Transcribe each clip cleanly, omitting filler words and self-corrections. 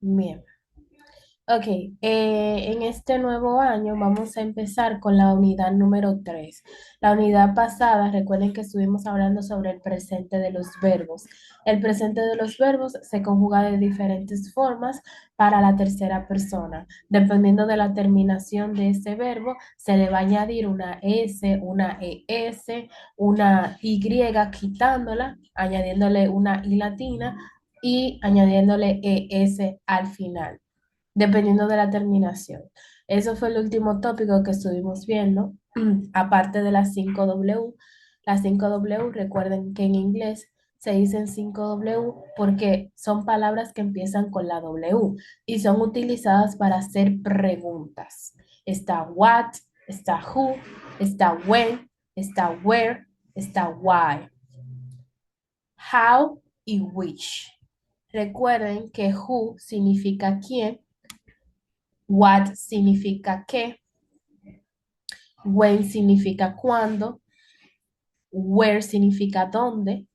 Bien. Ok, en este nuevo año vamos a empezar con la unidad número 3. La unidad pasada, recuerden que estuvimos hablando sobre el presente de los verbos. El presente de los verbos se conjuga de diferentes formas para la tercera persona. Dependiendo de la terminación de ese verbo, se le va a añadir una S, una ES, una Y quitándola, añadiéndole una I latina y añadiéndole ES al final dependiendo de la terminación. Eso fue el último tópico que estuvimos viendo, aparte de las 5W. Las 5W, recuerden que en inglés se dicen 5W porque son palabras que empiezan con la W y son utilizadas para hacer preguntas. Está what, está who, está when, está where, está why, how y which. Recuerden que who significa quién, what significa qué, when significa cuándo, where significa dónde,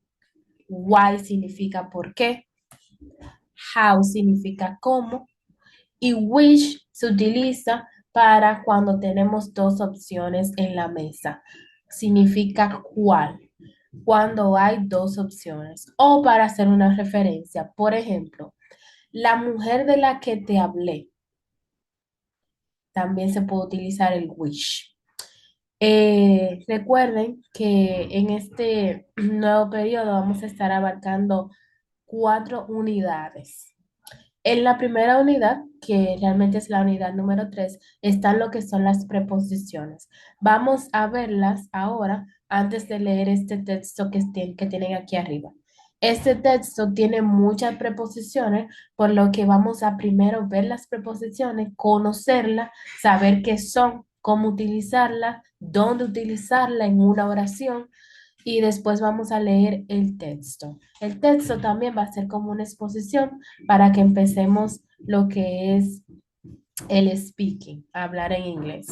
why significa por qué, how significa cómo y which se utiliza para cuando tenemos dos opciones en la mesa. Significa cuál, cuando hay dos opciones. O para hacer una referencia, por ejemplo, la mujer de la que te hablé, también se puede utilizar el which. Recuerden que en este nuevo periodo vamos a estar abarcando 4 unidades. En la primera unidad, que realmente es la unidad número 3, están lo que son las preposiciones. Vamos a verlas ahora antes de leer este texto que tienen aquí arriba. Este texto tiene muchas preposiciones, por lo que vamos a primero ver las preposiciones, conocerlas, saber qué son, cómo utilizarla, dónde utilizarla en una oración y después vamos a leer el texto. El texto también va a ser como una exposición para que empecemos lo que es el speaking, hablar en inglés.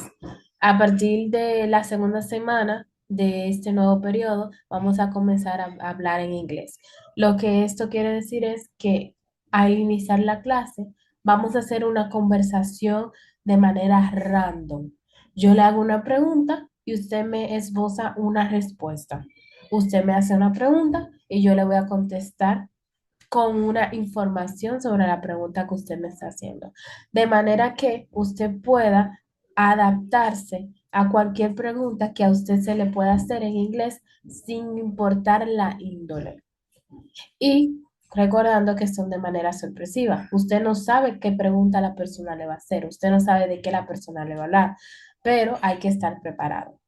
A partir de la segunda semana de este nuevo periodo, vamos a comenzar a hablar en inglés. Lo que esto quiere decir es que al iniciar la clase, vamos a hacer una conversación de manera random. Yo le hago una pregunta y usted me esboza una respuesta. Usted me hace una pregunta y yo le voy a contestar con una información sobre la pregunta que usted me está haciendo, de manera que usted pueda adaptarse a cualquier pregunta que a usted se le pueda hacer en inglés sin importar la índole. Y recordando que son de manera sorpresiva. Usted no sabe qué pregunta la persona le va a hacer, usted no sabe de qué la persona le va a hablar, pero hay que estar preparado.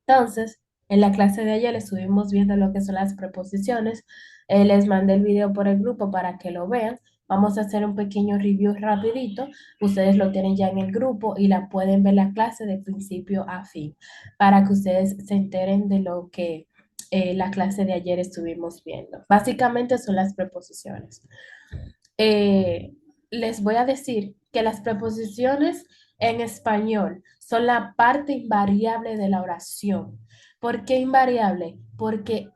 Entonces, en la clase de ayer estuvimos viendo lo que son las preposiciones. Les mandé el video por el grupo para que lo vean. Vamos a hacer un pequeño review rapidito. Ustedes lo tienen ya en el grupo y la pueden ver la clase de principio a fin para que ustedes se enteren de lo que la clase de ayer estuvimos viendo. Básicamente son las preposiciones. Eh, Les voy a decir que las preposiciones en español son la parte invariable de la oración. ¿Por qué invariable? Porque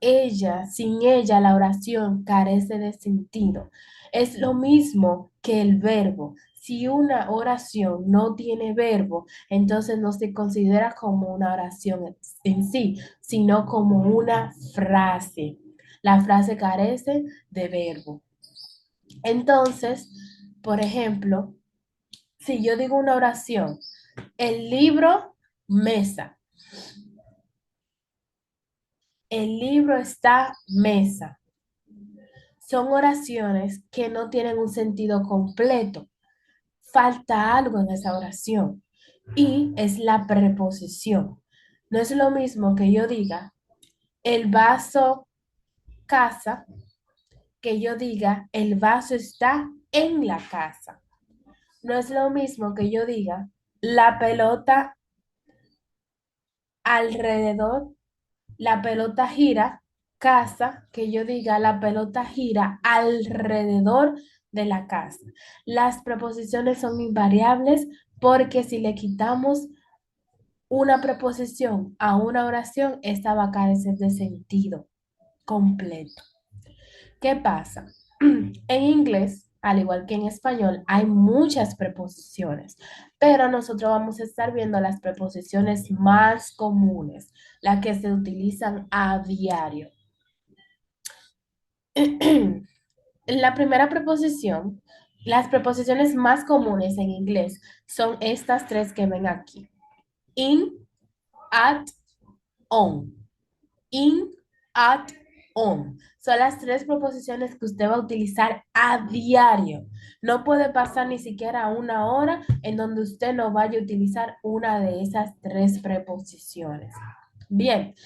sin ella, la oración carece de sentido. Es lo mismo que el verbo. Si una oración no tiene verbo, entonces no se considera como una oración en sí, sino como una frase. La frase carece de verbo. Entonces, por ejemplo, si yo digo una oración, el libro, mesa, el libro está, mesa, son oraciones que no tienen un sentido completo. Falta algo en esa oración y es la preposición. No es lo mismo que yo diga el vaso casa, que yo diga el vaso está en la casa. No es lo mismo que yo diga la pelota alrededor, la pelota gira, casa, que yo diga la pelota gira alrededor de la casa. Las preposiciones son invariables porque si le quitamos una preposición a una oración, esta va a carecer de sentido completo. ¿Qué pasa? En inglés al igual que en español, hay muchas preposiciones, pero nosotros vamos a estar viendo las preposiciones más comunes, las que se utilizan a diario. La primera preposición, las preposiciones más comunes en inglés son estas tres que ven aquí. In, at, on. In, at, on. Son las tres preposiciones que usted va a utilizar a diario. No puede pasar ni siquiera una hora en donde usted no vaya a utilizar una de esas tres preposiciones. Bien,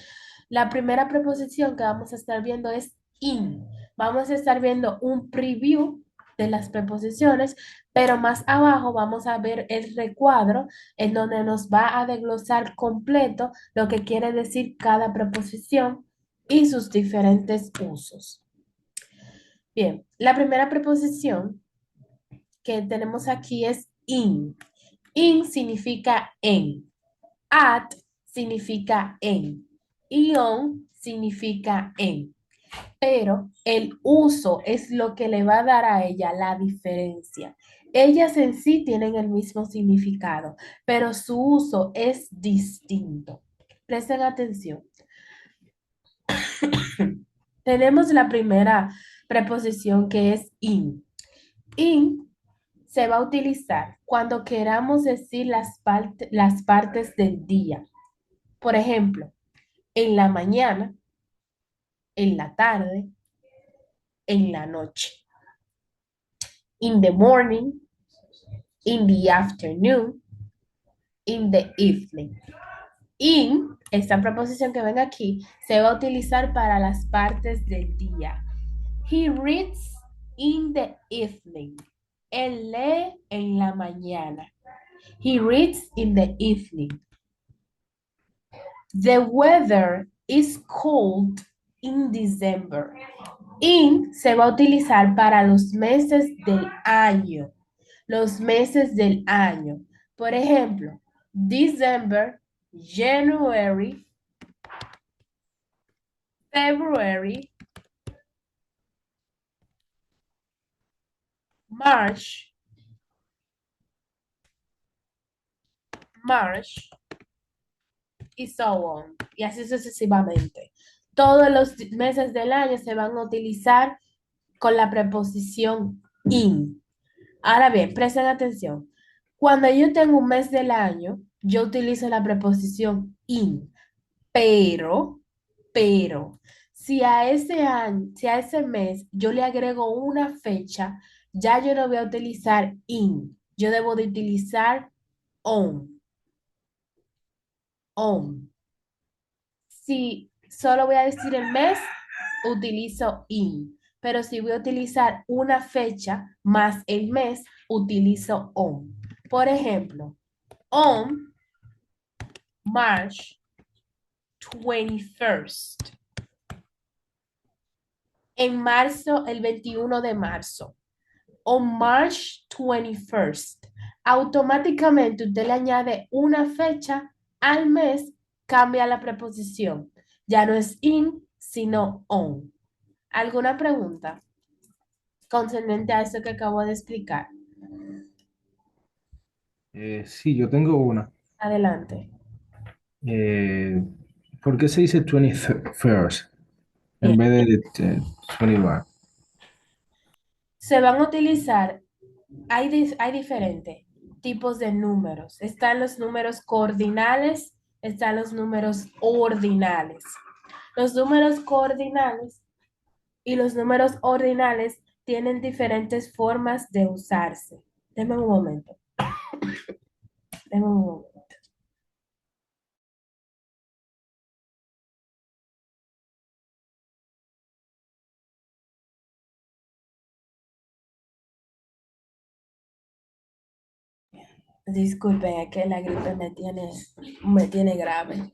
la primera preposición que vamos a estar viendo es in. Vamos a estar viendo un preview de las preposiciones, pero más abajo vamos a ver el recuadro en donde nos va a desglosar completo lo que quiere decir cada preposición y sus diferentes usos. Bien, la primera preposición que tenemos aquí es in. In significa en. At significa en. Y on significa en. Pero el uso es lo que le va a dar a ella la diferencia. Ellas en sí tienen el mismo significado, pero su uso es distinto. Presten atención. Tenemos la primera preposición que es in. In se va a utilizar cuando queramos decir las partes del día. Por ejemplo, en la mañana, en la tarde, en la noche. In the morning, in the afternoon, in the evening. In, esta preposición que ven aquí, se va a utilizar para las partes del día. He reads in the evening. Él lee en la mañana. He reads in the evening. The weather is cold in December. In se va a utilizar para los meses del año. Los meses del año. Por ejemplo, December, January, February, March, March y so on. Y así sucesivamente. Todos los meses del año se van a utilizar con la preposición in. Ahora bien, presten atención. Cuando yo tengo un mes del año, yo utilizo la preposición in. Pero, pero, si a ese año, si a ese mes yo le agrego una fecha, ya yo no voy a utilizar in. Yo debo de utilizar on. On. Si solo voy a decir el mes, utilizo in. Pero si voy a utilizar una fecha más el mes, utilizo on. Por ejemplo, on March 21st. En marzo, el 21 de marzo. On March 21st. Automáticamente usted le añade una fecha al mes, cambia la preposición. Ya no es in, sino on. ¿Alguna pregunta concerniente a eso que acabo de explicar? Sí, yo tengo una. Adelante. Eh, ¿Por qué se dice 21st en Bien. vez de 21? Se van a utilizar, hay diferentes tipos de números. Están los números coordinales, están los números ordinales. Los números coordinales y los números ordinales tienen diferentes formas de usarse. Deme un momento. Deme un momento. Disculpen, es que la gripe me tiene grave.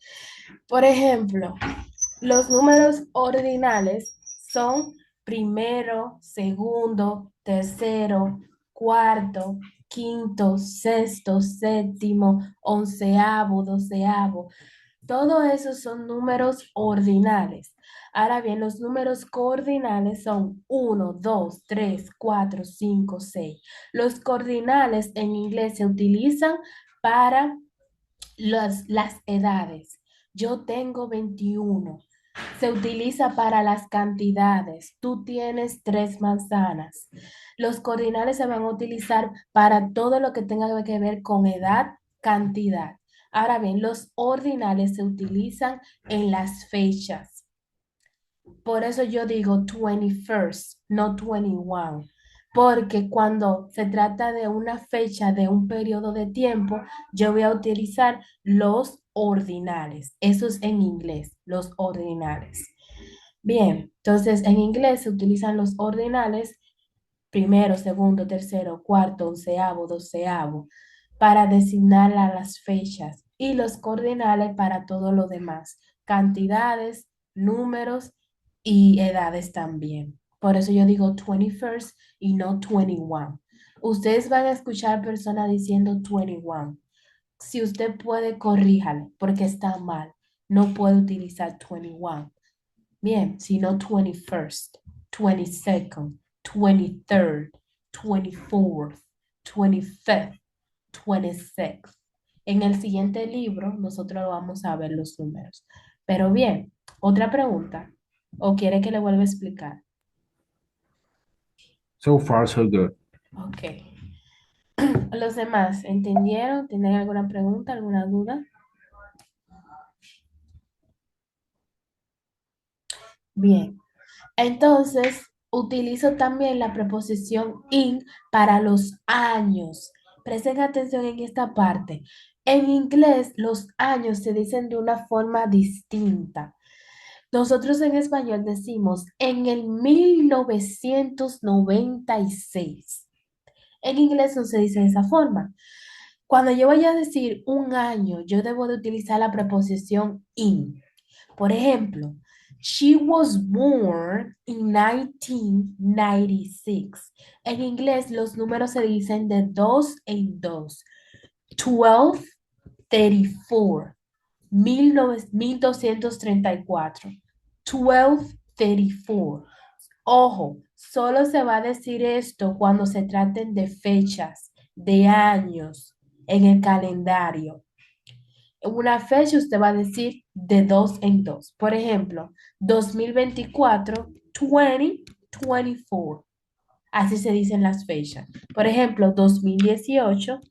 Por ejemplo, los números ordinales son primero, segundo, tercero, cuarto, quinto, sexto, séptimo, onceavo, doceavo. Todo eso son números ordinales. Ahora bien, los números coordinales son uno, 2, 3, 4, 5, 6. Los coordinales en inglés se utilizan para las edades. Yo tengo 21. Se utiliza para las cantidades. Tú tienes 3 manzanas. Los coordinales se van a utilizar para todo lo que tenga que ver con edad, cantidad. Ahora bien, los ordinales se utilizan en las fechas. Por eso yo digo 21st, no 21, porque cuando se trata de una fecha de un periodo de tiempo, yo voy a utilizar los ordinales. Eso es en inglés, los ordinales. Bien, entonces en inglés se utilizan los ordinales primero, segundo, tercero, cuarto, onceavo, doceavo, para designar a las fechas y los coordinales para todo lo demás, cantidades, números y edades también. Por eso yo digo 21st y no 21. Ustedes van a escuchar personas diciendo 21. Si usted puede, corríjale, porque está mal. No puede utilizar 21. Bien, sino 21st, 22nd, 23rd, 24th, 25th, 26th. En el siguiente libro nosotros vamos a ver los números. Pero bien, otra pregunta. ¿O quiere que le vuelva a explicar? So far, so good. Ok. Los demás, ¿entendieron? ¿Tienen alguna pregunta, alguna duda? Bien. Entonces, utilizo también la preposición in para los años. Presten atención en esta parte. En inglés, los años se dicen de una forma distinta. Nosotros en español decimos en el 1996. En inglés no se dice de esa forma. Cuando yo vaya a decir un año, yo debo de utilizar la preposición in. Por ejemplo, she was born in 1996. En inglés, los números se dicen de dos en dos. 1234, 1234. 1234. Ojo, solo se va a decir esto cuando se traten de fechas, de años en el calendario. En una fecha usted va a decir de dos en dos. Por ejemplo, 2024, 2024. Así se dicen las fechas. Por ejemplo, 2018,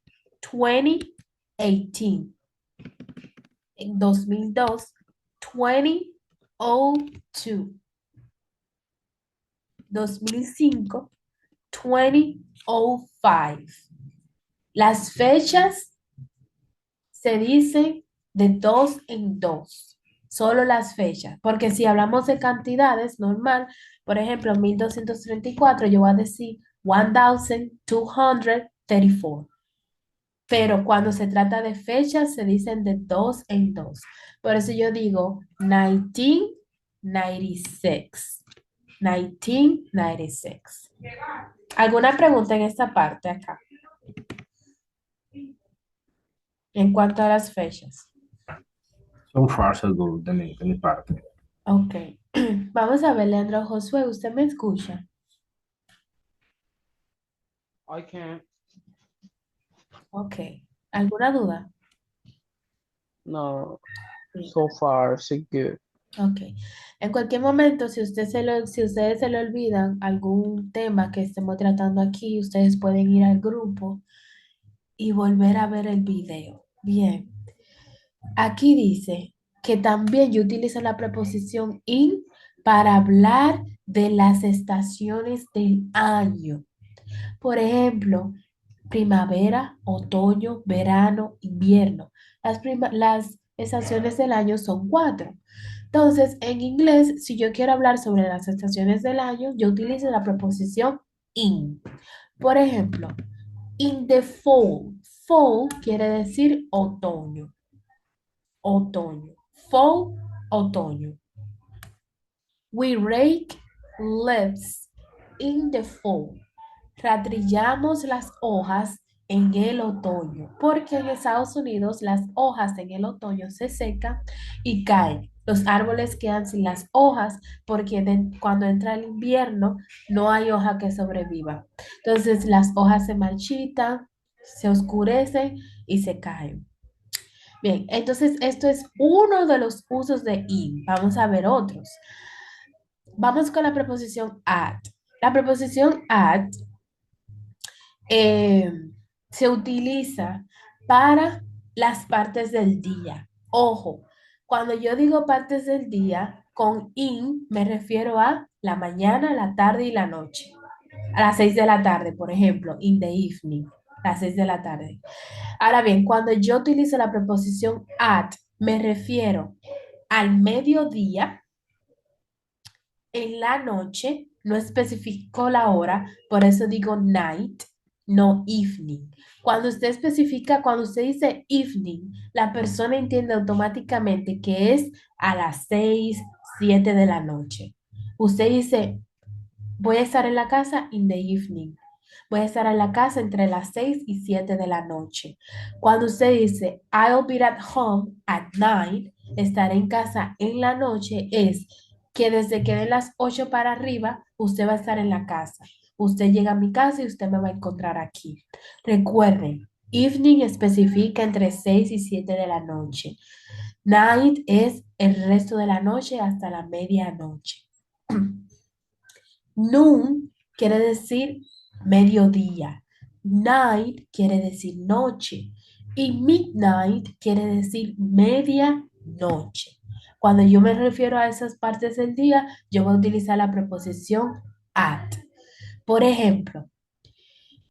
2018. En 2002, 2002. 2005, 2005. Las fechas se dicen de dos en dos, solo las fechas, porque si hablamos de cantidades, normal, por ejemplo, 1234, yo voy a decir 1234, pero cuando se trata de fechas, se dicen de dos en dos. Por eso yo digo 1996, 1996. ¿Alguna pregunta en esta parte acá, en cuanto a las fechas? So far, so good de mi parte. Ok. Vamos a ver, Leandro Josué, ¿usted me escucha? I can't. Ok. ¿Alguna duda? No, Sí. so far, so good. Ok. En cualquier momento, si ustedes se le olvidan algún tema que estemos tratando aquí, ustedes pueden ir al grupo y volver a ver el video. Bien. Aquí dice que también yo utilizo la preposición in para hablar de las estaciones del año. Por ejemplo, primavera, otoño, verano, invierno. Las estaciones del año son 4. Entonces, en inglés, si yo quiero hablar sobre las estaciones del año, yo utilizo la preposición in. Por ejemplo, in the fall. Fall quiere decir otoño. Otoño. Fall, otoño. We rake leaves in the fall. Rastrillamos las hojas en el otoño, porque en Estados Unidos las hojas en el otoño se secan y caen. Los árboles quedan sin las hojas porque cuando entra el invierno no hay hoja que sobreviva. Entonces las hojas se marchitan, se oscurecen y se caen. Bien, entonces esto es uno de los usos de in. Vamos a ver otros. Vamos con la preposición at. La preposición at eh, se utiliza para las partes del día. Ojo, cuando yo digo partes del día, con in me refiero a la mañana, la tarde y la noche. A las 6 de la tarde, por ejemplo, in the evening, a las 6 de la tarde. Ahora bien, cuando yo utilizo la preposición at, me refiero al mediodía, en la noche, no especificó la hora, por eso digo night, no evening. Cuando usted especifica, cuando usted dice evening, la persona entiende automáticamente que es a las 6, 7 de la noche. Usted dice, voy a estar en la casa in the evening. Voy a estar en la casa entre las 6 y 7 de la noche. Cuando usted dice, I'll be at home at night, estar en casa en la noche es que desde que den las 8 para arriba, usted va a estar en la casa. Usted llega a mi casa y usted me va a encontrar aquí. Recuerden, evening especifica entre 6 y 7 de la noche. Night es el resto de la noche hasta la medianoche. Noon quiere decir mediodía. Night quiere decir noche. Y midnight quiere decir medianoche. Cuando yo me refiero a esas partes del día, yo voy a utilizar la preposición at. Por ejemplo,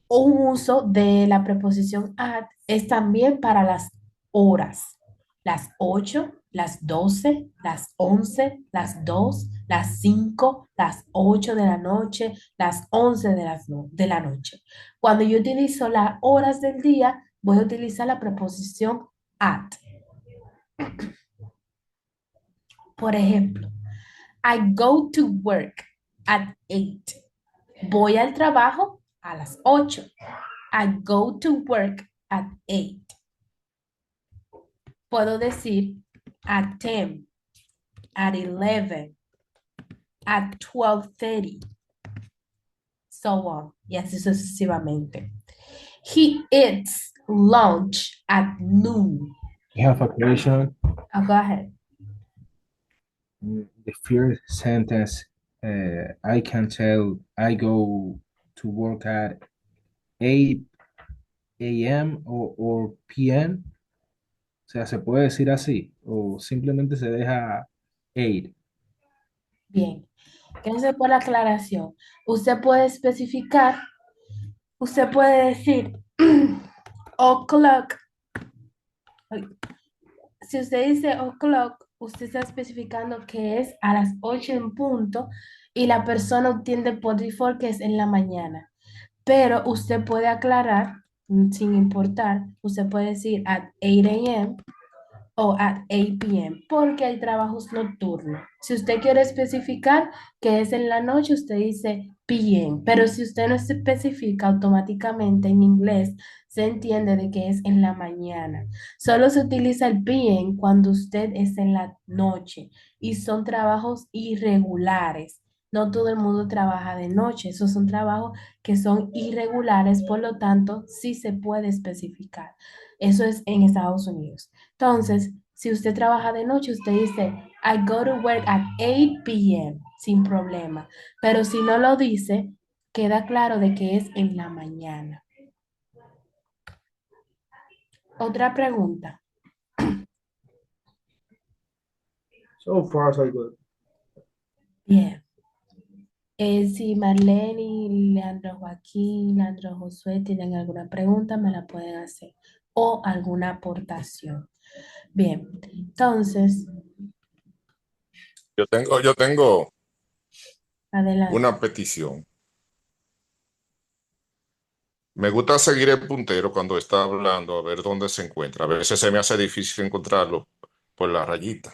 un uso de la preposición at es también para las horas. Las 8, las 12, las 11, las 2, las 5, las 8 de la noche, las 11 de la noche. Cuando yo utilizo las horas del día, voy a utilizar la preposición at. Por ejemplo, I go to work at 8. Voy al trabajo a las 8. I go to work at 8. Puedo decir at 10, at 11, at 12:30, so on, y así sucesivamente. He eats lunch at noon. I have a question. Go ahead. The first sentence, I can tell I go to work at 8 a.m. or p.m. O sea, ¿se puede decir así? O simplemente se deja 8. Bien. Gracias por la aclaración. Usted puede especificar, usted puede decir o'clock. Si usted dice o'clock, usted está especificando que es a las 8 en punto y la persona entiende por default que es en la mañana. Pero usted puede aclarar, sin importar, usted puede decir at 8 a.m. o at 8 p.m. porque el trabajo es nocturno. Si usted quiere especificar que es en la noche, usted dice p.m. Pero si usted no se especifica automáticamente en inglés, se entiende de que es en la mañana. Solo se utiliza el p.m. cuando usted es en la noche y son trabajos irregulares. No todo el mundo trabaja de noche, esos son trabajos que son irregulares, por lo tanto, sí se puede especificar. Eso es en Estados Unidos. Entonces, si usted trabaja de noche, usted dice, I go to work at 8 p.m. sin problema. Pero si no lo dice, queda claro de que es en la mañana. Otra pregunta. So far, so good. Bien. Si Marlene, Leandro Joaquín, Leandro Josué tienen alguna pregunta, me la pueden hacer. O alguna aportación. Bien. Entonces, Yo tengo adelante. una petición. Me gusta seguir el puntero cuando está hablando, a ver dónde se encuentra. A veces se me hace difícil encontrarlo por la rayita.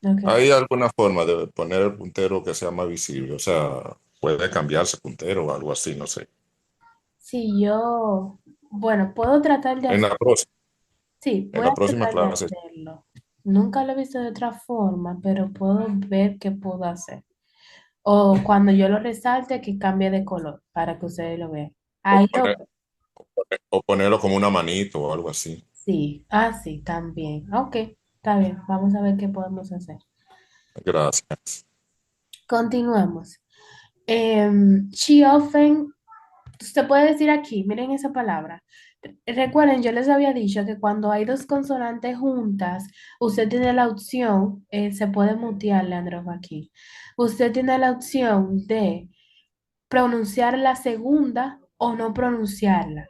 Ok. ¿Hay alguna forma de poner el puntero que sea más visible? O sea, puede cambiarse puntero o algo así, no sé. Si yo Bueno, puedo tratar de En hacer, la próxima, sí, en voy a la próxima tratar de clase. hacerlo. Nunca lo he visto de otra forma, pero puedo ver qué puedo hacer. O cuando yo lo resalte, que cambie de color para que ustedes lo vean. O, Ahí lo poner- o ponerlo como una manito o algo así. sí. Ah, sí, también. Ok, está bien. Vamos a ver qué podemos hacer. Gracias. Continuamos. She often, se puede decir aquí, miren esa palabra. Recuerden, yo les había dicho que cuando hay dos consonantes juntas, usted tiene la opción, se puede mutear, Leandro, aquí. Usted tiene la opción de pronunciar la segunda o no pronunciarla.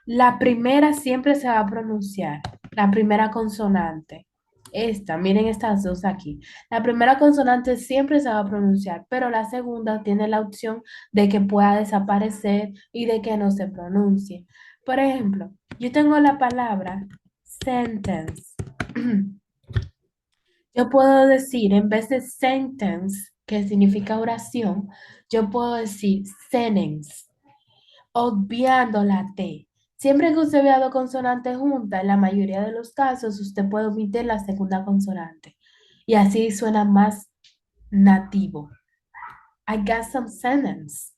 La primera siempre se va a pronunciar, la primera consonante. Esta, miren estas dos aquí. La primera consonante siempre se va a pronunciar, pero la segunda tiene la opción de que pueda desaparecer y de que no se pronuncie. Por ejemplo, yo tengo la palabra sentence. Yo puedo decir, en vez de sentence, que significa oración, yo puedo decir sentence, obviando la T. Siempre que usted vea dos consonantes juntas, en la mayoría de los casos, usted puede omitir la segunda consonante. Y así suena más nativo. I got some sentence.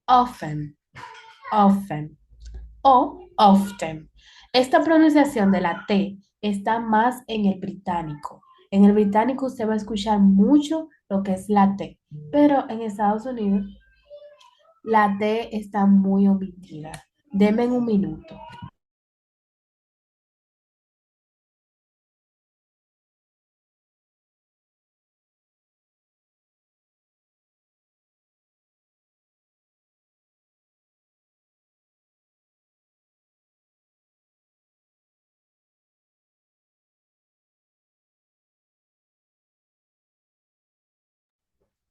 Often, often. O often. Esta pronunciación de la T está más en el británico. En el británico usted va a escuchar mucho lo que es la T, pero en Estados Unidos la T está muy omitida. Deme un minuto.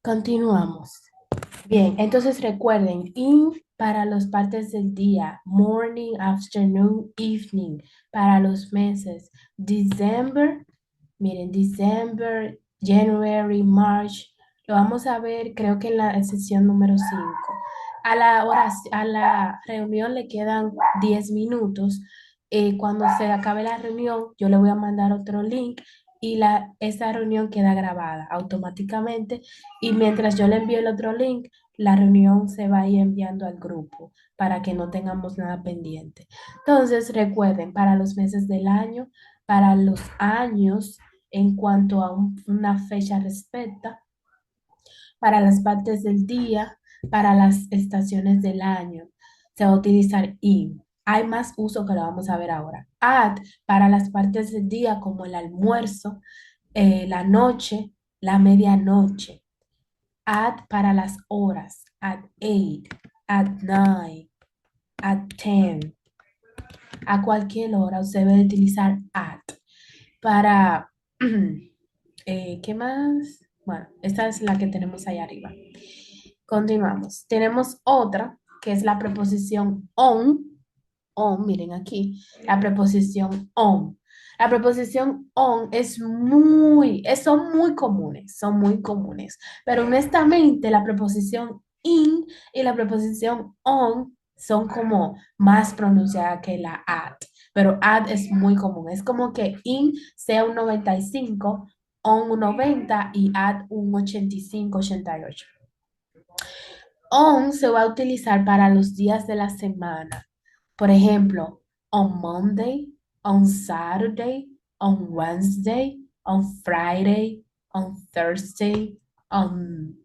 Continuamos. Bien, entonces recuerden, in para las partes del día, morning, afternoon, evening, para los meses, December, miren, December, January, March, lo vamos a ver creo que en la sesión número 5. A la reunión le quedan 10 minutos. Cuando se acabe la reunión, yo le voy a mandar otro link y esa reunión queda grabada automáticamente y mientras yo le envío el otro link, la reunión se va a ir enviando al grupo para que no tengamos nada pendiente. Entonces, recuerden, para los meses del año, para los años, en cuanto a una fecha respecta, para las partes del día, para las estaciones del año, se va a utilizar in. Hay más uso que lo vamos a ver ahora. At para las partes del día como el almuerzo, la noche, la medianoche. At para las horas, at 8, at 9, at 10. A cualquier hora usted debe utilizar at. Para, ¿qué más? Bueno, esta es la que tenemos ahí arriba. Continuamos. Tenemos otra que es la preposición on. On, miren aquí, la preposición on. La preposición on son muy comunes, son muy comunes. Pero honestamente, la preposición in y la preposición on son como más pronunciadas que la at. Pero at es muy común. Es como que in sea un 95, on un 90 y at un 85, 88. On se va a utilizar para los días de la semana. Por ejemplo, on Monday, on Saturday, on Wednesday, on Friday, on Thursday, on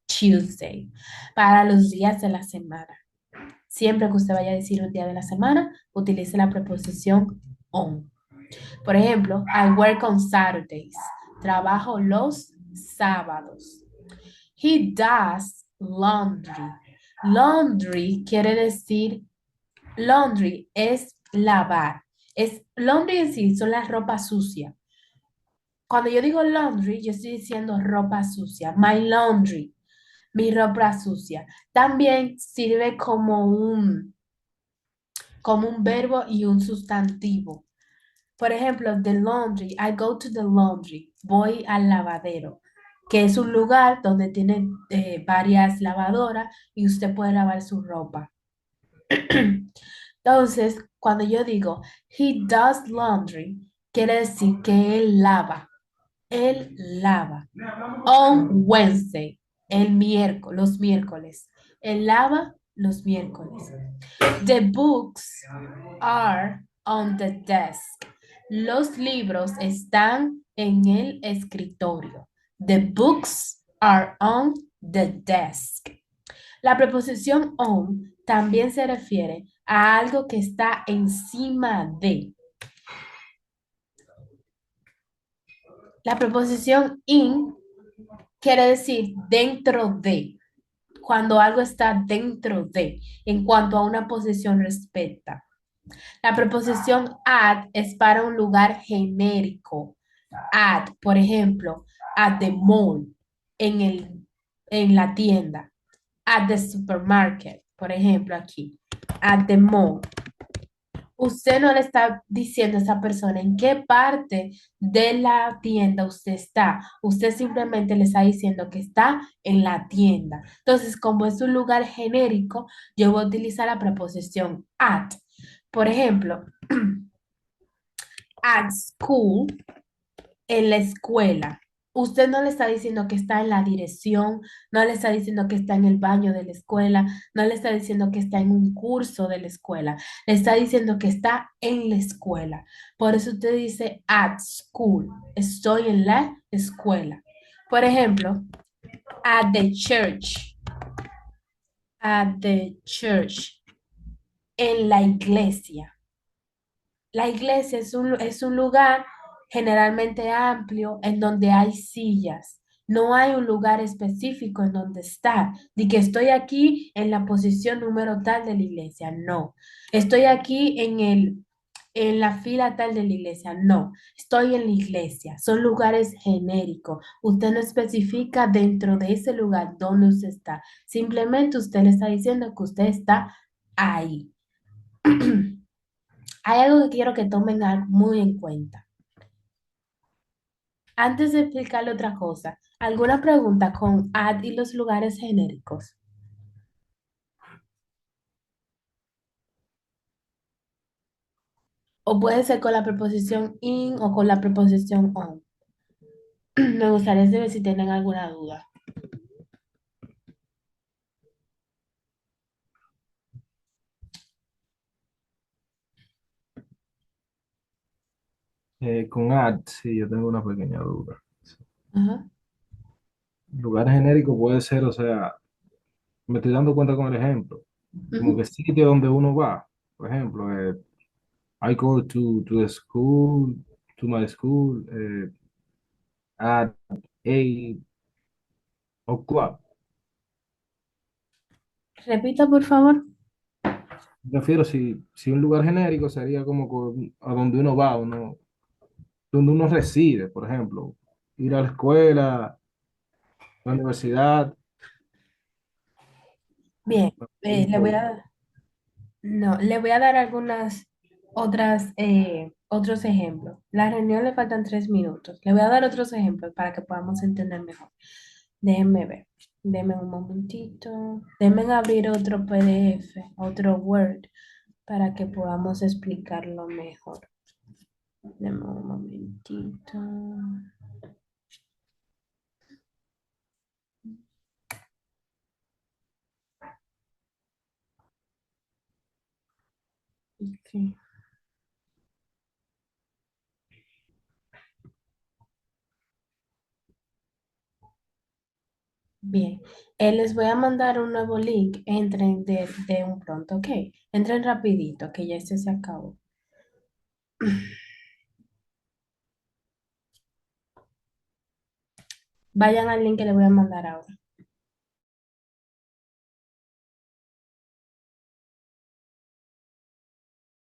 Tuesday. Para los días de la semana. Siempre que usted vaya a decir un día de la semana, utilice la preposición on. Por ejemplo, I work on Saturdays. Trabajo los sábados. He does laundry. Laundry quiere decir, laundry es lavar. Laundry en sí son las ropas sucias. Cuando yo digo laundry, yo estoy diciendo ropa sucia. My laundry, mi ropa sucia. También sirve como un verbo y un sustantivo. Por ejemplo, the laundry, I go to the laundry, voy al lavadero, que es un lugar donde tiene varias lavadoras y usted puede lavar su ropa. Entonces, cuando yo digo, he does laundry, quiere decir que él lava. Él lava. On Wednesday, los miércoles. Él lava los miércoles. The books are on the desk. Los libros están en el escritorio. The books are on the desk. La preposición on también se refiere a algo que está encima de. La preposición in quiere decir dentro de, cuando algo está dentro de, en cuanto a una posición respecta. La preposición at es para un lugar genérico. At, por ejemplo, at the mall, en la tienda. At the supermarket, por ejemplo, aquí. At the mall. Usted no le está diciendo a esa persona en qué parte de la tienda usted está. Usted simplemente le está diciendo que está en la tienda. Entonces, como es un lugar genérico, yo voy a utilizar la preposición at. Por ejemplo, at school, en la escuela. Usted no le está diciendo que está en la dirección, no le está diciendo que está en el baño de la escuela, no le está diciendo que está en un curso de la escuela, le está diciendo que está en la escuela. Por eso usted dice at school, estoy en la escuela. Por ejemplo, at the church, at the church, en la iglesia. La iglesia es un lugar generalmente amplio en donde hay sillas. No hay un lugar específico en donde estar. De que estoy aquí en la posición número tal de la iglesia. No. Estoy aquí en la fila tal de la iglesia. No. Estoy en la iglesia. Son lugares genéricos. Usted no especifica dentro de ese lugar dónde usted está. Simplemente usted le está diciendo que usted está ahí. Hay algo que quiero que tomen muy en cuenta. Antes de explicarle otra cosa, ¿alguna pregunta con at y los lugares genéricos? O puede ser con la preposición in o con la preposición on. Me gustaría saber si tienen alguna duda. Con at, sí, yo tengo una pequeña duda. Ajá. Lugar genérico puede ser, o sea, me estoy dando cuenta con el ejemplo, como Ujú. que sitio donde uno va. Por ejemplo, I go to the school, to my school, at 8 o'clock. Repita, por favor. Prefiero si un lugar genérico sería como a donde uno va, donde uno reside, por ejemplo, ir a la escuela, a la universidad. Bien, Ir le voy por- a, no, le voy a dar algunas otros ejemplos. La reunión le faltan 3 minutos. Le voy a dar otros ejemplos para que podamos entender mejor. Déjenme ver. Déjenme un momentito. Déjenme abrir otro PDF, otro Word, para que podamos explicarlo mejor. Déjenme un momentito. Ok. Bien, les voy a mandar un nuevo link. Entren de un pronto, ok. Entren rapidito, que ya este se acabó. Vayan al link que les voy a mandar ahora.